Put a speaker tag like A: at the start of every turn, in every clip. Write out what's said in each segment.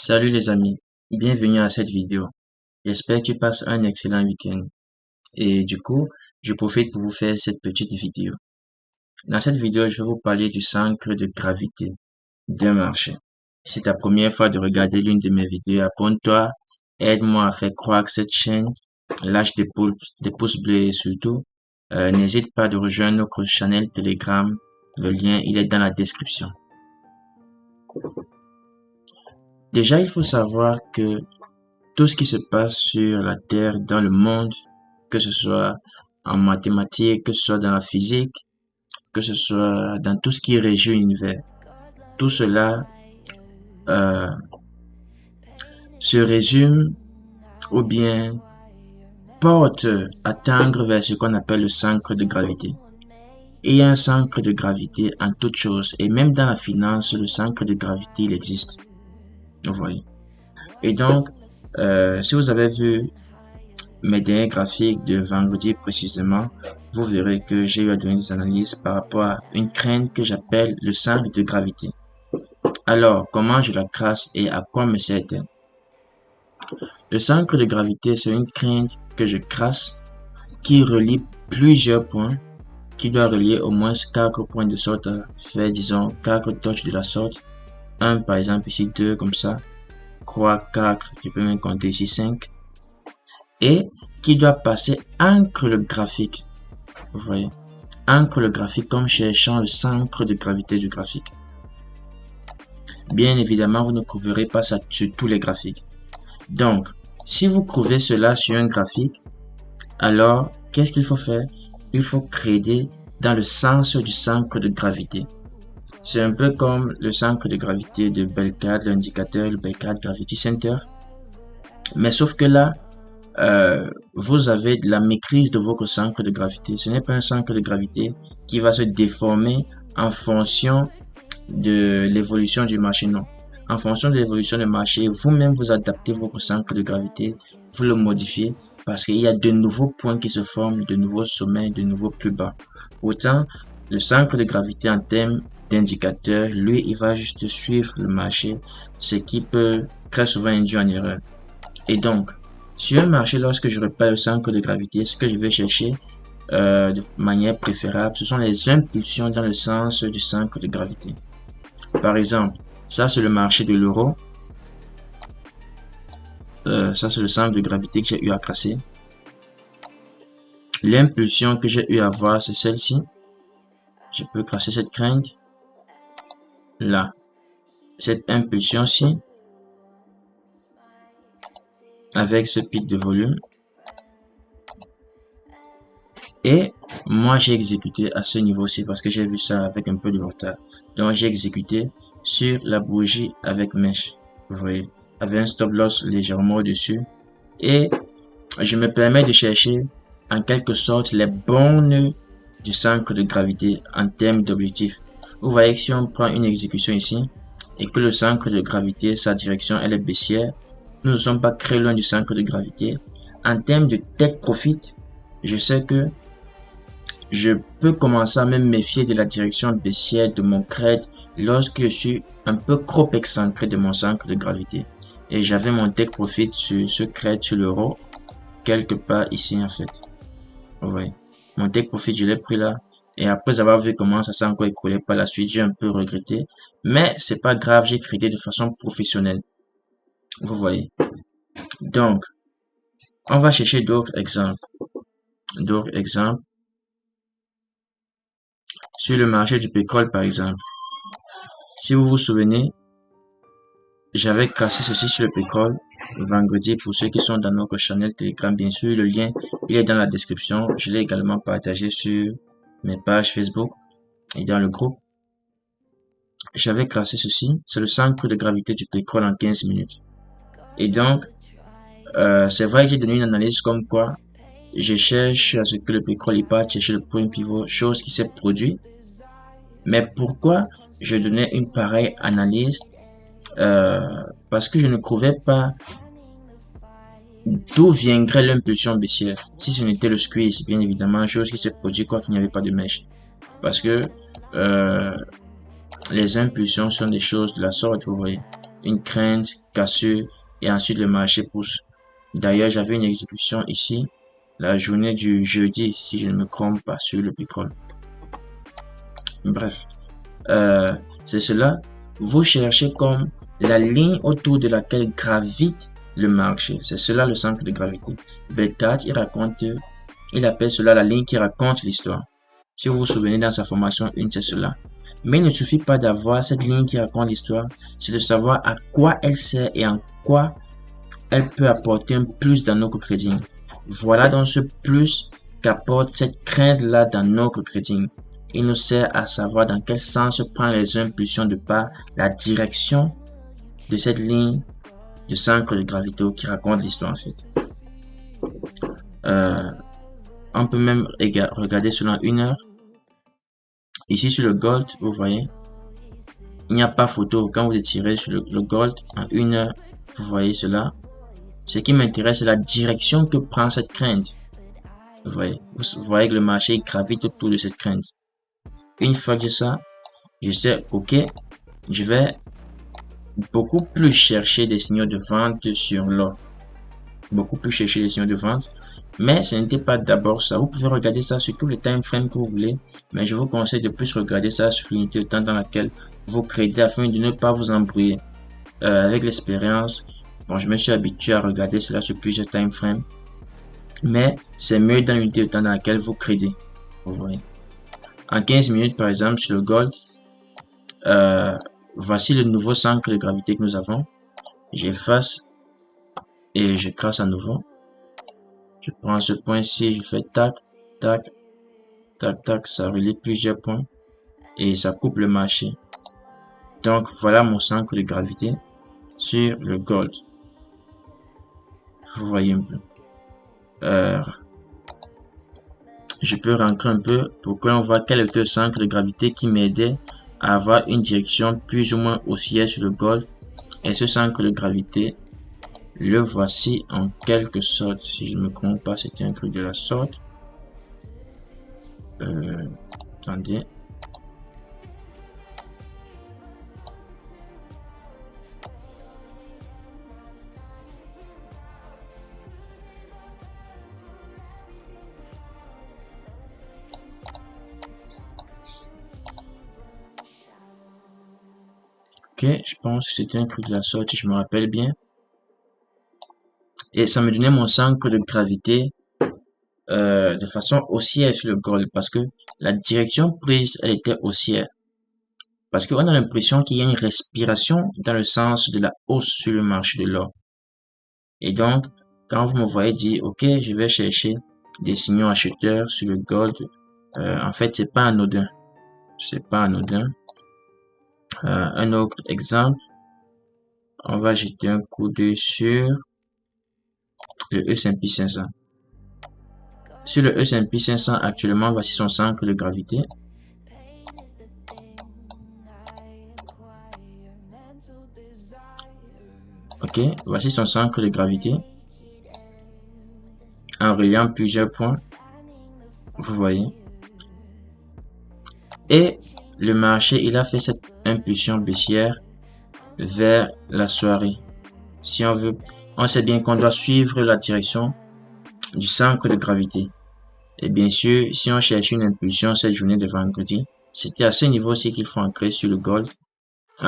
A: Salut les amis, bienvenue à cette vidéo. J'espère que tu passes un excellent week-end. Et du coup, je profite pour vous faire cette petite vidéo. Dans cette vidéo, je vais vous parler du centre de gravité d'un marché. Si c'est ta première fois de regarder l'une de mes vidéos, abonne-toi, aide-moi à faire croître cette chaîne, lâche des pouces bleus et surtout, n'hésite pas de rejoindre notre channel Telegram. Le lien, il est dans la description. Déjà, il faut savoir que tout ce qui se passe sur la Terre, dans le monde, que ce soit en mathématiques, que ce soit dans la physique, que ce soit dans tout ce qui régit l'univers, tout cela euh, se résume ou bien porte à tendre vers ce qu'on appelle le centre de gravité. Et il y a un centre de gravité en toute chose, et même dans la finance, le centre de gravité, il existe. Vous voyez. Et donc, si vous avez vu mes derniers graphiques de vendredi précisément, vous verrez que j'ai eu à donner des analyses par rapport à une crainte que j'appelle le centre de gravité. Alors, comment je la trace et à quoi me sert-elle? Le centre de gravité, c'est une crainte que je trace qui relie plusieurs points, qui doit relier au moins 4 points de sorte à faire, disons, 4 touches de la sorte. Un, par exemple, ici, 2, comme ça. 3, 4, je peux même compter ici 5. Et qui doit passer entre le graphique. Vous voyez, entre le graphique comme cherchant le centre de gravité du graphique. Bien évidemment, vous ne trouverez pas ça sur tous les graphiques. Donc, si vous trouvez cela sur un graphique, alors, qu'est-ce qu'il faut faire? Il faut créer dans le sens du centre de gravité. C'est un peu comme le centre de gravité de Belcad, l'indicateur, le Belcad Gravity Center. Mais sauf que là, vous avez de la maîtrise de votre centre de gravité. Ce n'est pas un centre de gravité qui va se déformer en fonction de l'évolution du marché, non. En fonction de l'évolution du marché, vous-même vous adaptez votre centre de gravité, vous le modifiez parce qu'il y a de nouveaux points qui se forment, de nouveaux sommets, de nouveaux plus bas. Autant, le centre de gravité en termes d'indicateur, lui, il va juste suivre le marché, ce qui peut très souvent induire en erreur. Et donc, sur un marché, lorsque je repère le centre de gravité, ce que je vais chercher de manière préférable, ce sont les impulsions dans le sens du centre de gravité. Par exemple, ça c'est le marché de l'euro. Ça c'est le centre de gravité que j'ai eu à tracer. L'impulsion que j'ai eu à voir, c'est celle-ci. Je peux tracer cette crainte. Là. Cette impulsion-ci. Avec ce pic de volume. Et moi j'ai exécuté à ce niveau-ci parce que j'ai vu ça avec un peu de retard. Donc j'ai exécuté sur la bougie avec mèche. Vous voyez, avec un stop loss légèrement au-dessus. Et je me permets de chercher en quelque sorte les bons nœuds du centre de gravité en termes d'objectif. Vous voyez que si on prend une exécution ici et que le centre de gravité, sa direction elle est baissière, nous ne sommes pas très loin du centre de gravité. En termes de take profit, je sais que je peux commencer à me méfier de la direction baissière de mon trade lorsque je suis un peu trop excentré de mon centre de gravité. Et j'avais mon take profit sur ce trade sur l'euro, quelque part ici en fait. Vous voyez, mon take profit je l'ai pris là. Et après avoir vu comment ça s'est encore écoulé par la suite, j'ai un peu regretté. Mais c'est pas grave, j'ai tradé de façon professionnelle. Vous voyez. Donc, on va chercher d'autres exemples. D'autres exemples. Sur le marché du pétrole, par exemple. Si vous vous souvenez, j'avais cassé ceci sur le pétrole vendredi pour ceux qui sont dans notre channel Telegram. Bien sûr, le lien, il est dans la description. Je l'ai également partagé sur mes pages Facebook et dans le groupe. J'avais cassé ceci. C'est le centre de gravité du pétrole en 15 minutes. Et donc, c'est vrai que j'ai donné une analyse comme quoi je cherche à ce que le pétrole y parte chercher le point pivot, chose qui s'est produite. Mais pourquoi je donnais une pareille analyse? Parce que je ne trouvais pas d'où viendrait l'impulsion baissière. Si ce n'était le squeeze, bien évidemment, chose qui s'est produite quoi qu'il n'y avait pas de mèche. Parce que les impulsions sont des choses de la sorte, vous voyez. une crainte, cassure, et ensuite le marché pousse. D'ailleurs, j'avais une exécution ici, la journée du jeudi, si je ne me trompe pas, sur le Bitcoin. Bref, c'est cela. Vous cherchez comme la ligne autour de laquelle gravite le marché. C'est cela le centre de gravité. Beckett, il appelle cela la ligne qui raconte l'histoire. Si vous vous souvenez dans sa formation 1, c'est cela. Mais il ne suffit pas d'avoir cette ligne qui raconte l'histoire, c'est de savoir à quoi elle sert et en quoi elle peut apporter un plus dans notre trading. Voilà donc ce plus qu'apporte cette crainte-là dans notre trading. Il nous sert à savoir dans quel sens prendre les impulsions de par la direction de cette ligne de centre de gravité qui raconte l'histoire en fait. On peut même regarder cela en 1 heure. Ici sur le gold, vous voyez, il n'y a pas photo. Quand vous étirez sur le gold en 1 heure, vous voyez cela. Ce qui m'intéresse, c'est la direction que prend cette crainte. Vous voyez que le marché gravite autour de cette crainte. Une fois que j'ai ça, je sais ok, je vais beaucoup plus chercher des signaux de vente sur l'or. Beaucoup plus chercher des signaux de vente. Mais ce n'était pas d'abord ça. Vous pouvez regarder ça sur tous les time frames que vous voulez. Mais je vous conseille de plus regarder ça sur l'unité de temps dans laquelle vous tradez afin de ne pas vous embrouiller. Avec l'expérience, bon, je me suis habitué à regarder cela sur plusieurs time frames. Mais c'est mieux dans l'unité de temps dans laquelle vous tradez. Vous voyez. En 15 minutes, par exemple, sur le gold, voici le nouveau centre de gravité que nous avons. J'efface et je trace à nouveau. Je prends ce point-ci, je fais tac, tac, tac, tac, ça relie plusieurs points et ça coupe le marché. Donc voilà mon centre de gravité sur le gold. Vous voyez un peu. Je peux rentrer un peu pour que l'on voit quel était le centre de gravité qui m'aidait à avoir une direction plus ou moins haussière sur le gold. Et ce centre de gravité, le voici en quelque sorte. Si je ne me trompe pas, c'était un truc de la sorte. Attendez. Ok, je pense que c'était un truc de la sorte, si je me rappelle bien. Et ça me donnait mon centre de gravité de façon haussière sur le gold parce que la direction prise, elle était haussière. Parce qu'on a l'impression qu'il y a une respiration dans le sens de la hausse sur le marché de l'or. Et donc, quand vous me voyez dire, ok, je vais chercher des signaux acheteurs sur le gold, en fait, c'est pas anodin. C'est pas anodin. Un autre exemple, on va jeter un coup d'œil sur le S&P 500. Sur le S&P 500, actuellement, voici son centre de gravité. Ok, voici son centre de gravité. En reliant plusieurs points, vous voyez. Et le marché, il a fait cette impulsion baissière vers la soirée. Si on veut, on sait bien qu'on doit suivre la direction du centre de gravité. Et bien sûr, si on cherche une impulsion cette journée de vendredi, c'était à ce niveau-ci qu'il faut ancrer sur le gold,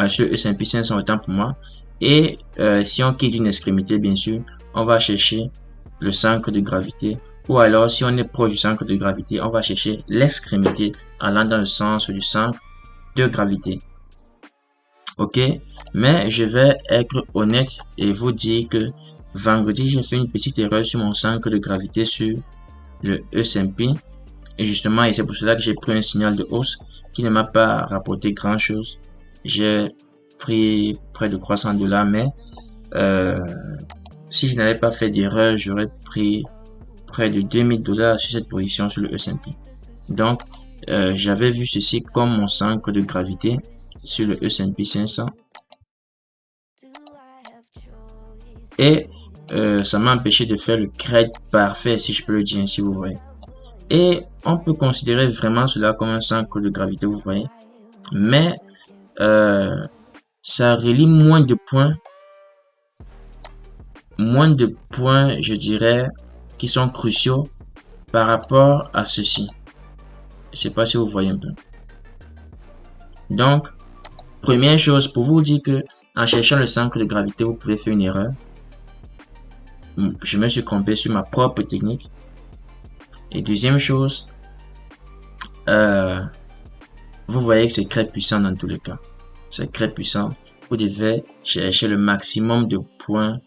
A: sur le S&P 500 autant pour moi. Et si on quitte une extrémité, bien sûr, on va chercher le centre de gravité. Ou alors, si on est proche du centre de gravité, on va chercher l'extrémité allant dans le sens du centre de gravité. Ok, mais je vais être honnête et vous dire que vendredi, j'ai fait une petite erreur sur mon centre de gravité sur le S&P. Et justement, et c'est pour cela que j'ai pris un signal de hausse qui ne m'a pas rapporté grand chose. J'ai pris près de $300, mais si je n'avais pas fait d'erreur, j'aurais pris près de $2000 sur cette position sur le S&P. Donc, j'avais vu ceci comme mon centre de gravité sur le S&P 500. Et ça m'a empêché de faire le trade parfait, si je peux le dire ainsi, vous voyez. Et on peut considérer vraiment cela comme un centre de gravité, vous voyez. Mais ça relie moins de points, je dirais, qui sont cruciaux par rapport à ceci. Je sais pas si vous voyez un peu. Donc, première chose, pour vous dire que en cherchant le centre de gravité, vous pouvez faire une erreur. Je me suis trompé sur ma propre technique. Et deuxième chose, vous voyez que c'est très puissant dans tous les cas. C'est très puissant. Vous devez chercher le maximum de points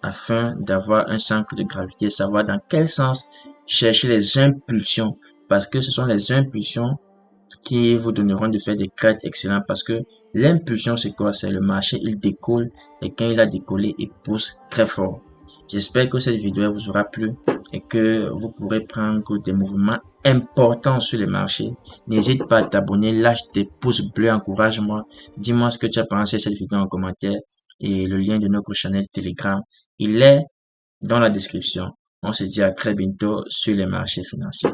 A: afin d'avoir un centre de gravité, savoir dans quel sens chercher les impulsions, parce que ce sont les impulsions qui vous donneront de faire des crêtes excellentes, parce que l'impulsion, c'est quoi? C'est le marché, il décolle, et quand il a décollé, il pousse très fort. J'espère que cette vidéo vous aura plu et que vous pourrez prendre des mouvements importants sur les marchés. N'hésite pas à t'abonner, lâche des pouces bleus, encourage-moi. Dis-moi ce que tu as pensé de cette vidéo en commentaire et le lien de notre chaîne Telegram, il est dans la description. On se dit à très bientôt sur les marchés financiers.